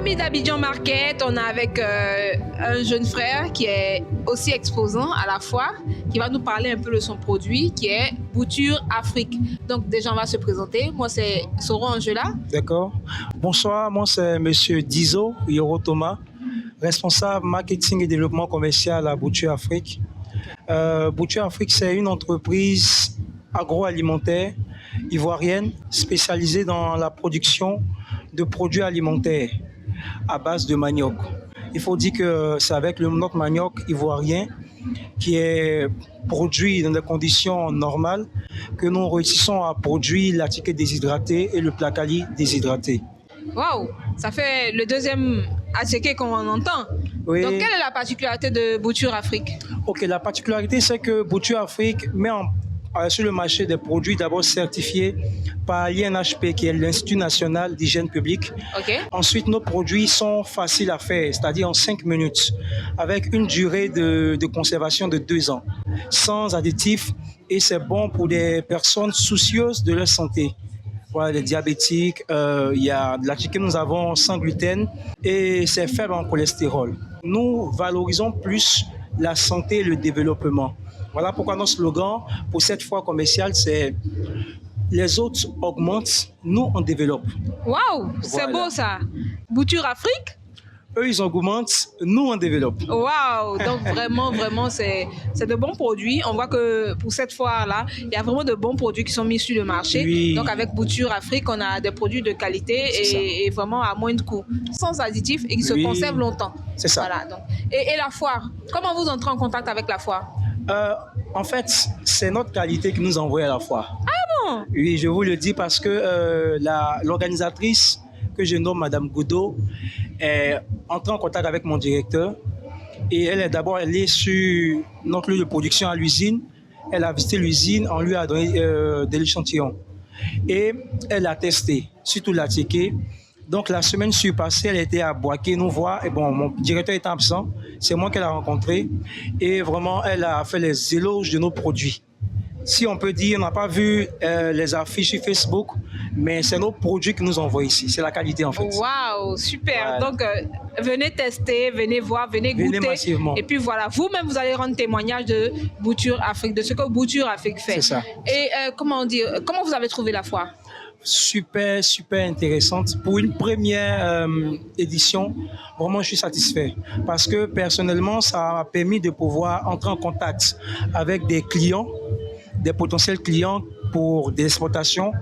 amis d'Abidjan Market, on est avec un jeune frère qui est aussi exposant à la foire, qui va nous parler un peu de son produit, qui est Bouture Afrique. Donc déjà, on va se présenter. Moi, c'est Soro Angela. D'accord. Bonsoir, moi c'est Monsieur Dizo Yoro Thomas, responsable marketing et développement commercial à Bouture Afrique. Bouture Afrique, c'est une entreprise agroalimentaire ivoirienne spécialisée dans la production de produits alimentaires à base de manioc. Il faut dire que c'est avec notre manioc ivoirien qui est produit dans des conditions normales que nous réussissons à produire l'attiqué déshydraté et le placali déshydraté. Waouh, ça fait le deuxième attiqué qu'on entend. Oui. Donc, quelle est la particularité de Bouture Afrique? Ok, la particularité, c'est que Bouture Afrique met sur le marché des produits d'abord certifiés par l'INHP, qui est l'Institut national d'hygiène publique. Okay. Ensuite, nos produits sont faciles à faire, c'est-à-dire en 5 minutes, avec une durée de conservation de 2 ans, sans additifs, et c'est bon pour des personnes soucieuses de leur santé. Voilà, les diabétiques, il y a de l'attiqué que nous avons sans gluten et c'est faible en cholestérol. Nous valorisons plus la santé et le développement. Voilà pourquoi notre slogan pour cette foire commerciale, c'est « Les autres augmentent, nous on développe ». Waouh, c'est Voilà. beau ça. Bouture Afrique? Eux, ils augmentent, nous on développe. Waouh, donc vraiment, c'est de bons produits. On voit que pour cette foire-là, il y a vraiment de bons produits qui sont mis sur le marché. Oui. Donc avec Bouture Afrique, on a des produits de qualité et vraiment à moindre coût, sans additifs et qui se Oui. conservent longtemps. C'est ça. Voilà, donc. Et la foire, comment vous entrez en contact avec la foire? En fait, c'est notre qualité qui nous envoie à la foire. Ah bon? Oui, je vous le dis parce que l'organisatrice que je nomme Madame Godot est entrée en contact avec mon directeur et elle est d'abord allée sur notre lieu de production à l'usine. Elle a visité l'usine, on lui a donné de l'échantillon et elle a testé, surtout la ticket. Donc la semaine surpassée, elle était à Boaké nous voir. Et bon, mon directeur était absent, c'est moi qu'elle a rencontré et vraiment elle a fait les éloges de nos produits. Si on peut dire, on n'a pas vu les affiches sur Facebook, mais c'est nos produits qui nous envoient ici. C'est la qualité en fait. Waouh, super. Voilà. Donc, venez tester, venez voir, venez Venez goûter. massivement. Et puis voilà, vous-même, vous allez rendre témoignage de Bouture Afrique, de ce que Bouture Afrique fait. C'est ça. Et comment vous avez trouvé la foire? Super intéressante. Pour une première édition, vraiment, je suis satisfait. Parce que personnellement, ça m'a permis de pouvoir entrer en contact avec des clients, des potentiels clients pour des exportations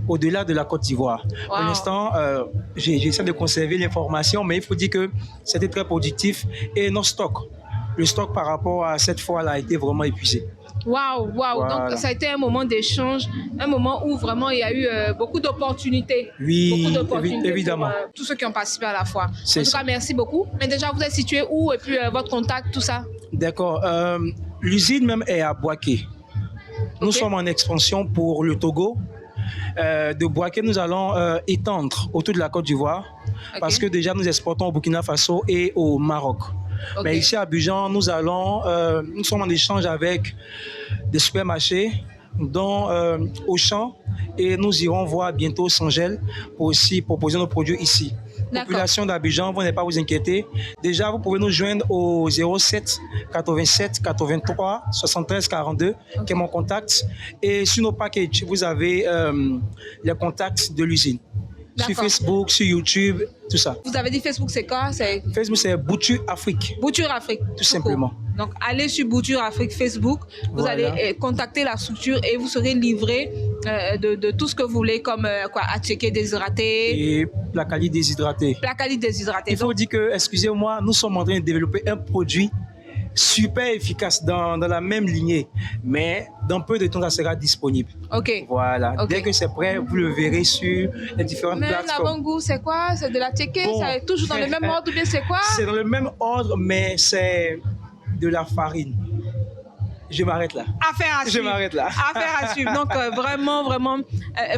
au-delà de la Côte d'Ivoire. Wow. Pour l'instant, j'essaie de conserver l'information, mais il faut dire que c'était très productif et le stock par rapport à cette fois-là a été vraiment épuisé. Waouh. Voilà. Donc, ça a été un moment d'échange, un moment où vraiment il y a eu beaucoup d'opportunités. Oui, Beaucoup d'opportunités évidemment. pour tous ceux qui ont participé à la foire. C'est En tout ça. cas, merci beaucoup. Mais déjà, vous êtes situé où et puis votre contact, tout ça? D'accord. L'usine même est à Boaké. Nous Ok. sommes en expansion pour le Togo. De Boaké, nous allons étendre autour de la Côte d'Ivoire parce que déjà nous exportons au Burkina Faso et au Maroc. Ok. Mais ici à Abidjan, nous sommes en échange avec des supermarchés, dont Auchan, et nous irons voir bientôt Sangel pour aussi proposer nos produits ici. D'accord. Population d'Abidjan, vous n'avez pas à vous inquiéter. Déjà, vous pouvez nous joindre au 07 87 83 73 42, qui est mon contact. Et sur nos packages, vous avez les contacts de l'usine. Sur D'accord. Facebook, sur YouTube, tout ça. Vous avez dit Facebook, c'est quoi? C'est Facebook, c'est Bouture Afrique. Bouture Afrique. Tout simplement. Donc, allez sur Bouture Afrique Facebook, vous Voilà. allez contacter la structure et vous serez livré de tout ce que vous voulez, comme attiqué déshydraté, Et placali déshydraté. placali déshydraté. Il faut dire que, excusez-moi, nous sommes en train de développer un produit super efficace dans la même lignée, mais dans peu de temps, ça sera disponible. Ok. Voilà. Ok. Dès que c'est prêt, vous le verrez sur les différentes Mais plateformes. l'avant-goût, c'est quoi? C'est de l'attiqué? Bon. C'est toujours dans le même ordre ou bien c'est quoi? C'est dans le même ordre, mais c'est de la farine. Je m'arrête là. Affaire à Je suivre. m'arrête là. Affaire à suivre. Donc, vraiment,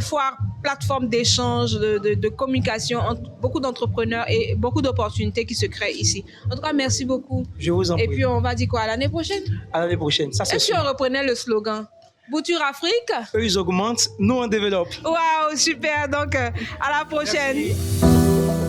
foire, plateforme d'échange, de communication entre beaucoup d'entrepreneurs et beaucoup d'opportunités qui se créent ici. En tout cas, merci beaucoup. Je vous en Et prie. puis, on va dire quoi? À l'année prochaine? À l'année prochaine. Ça, c'est Et si sûr. on reprenait le slogan? Bouture Afrique? Eux, ils augmentent, nous, on développe. Waouh, super. Donc, à la prochaine. Merci.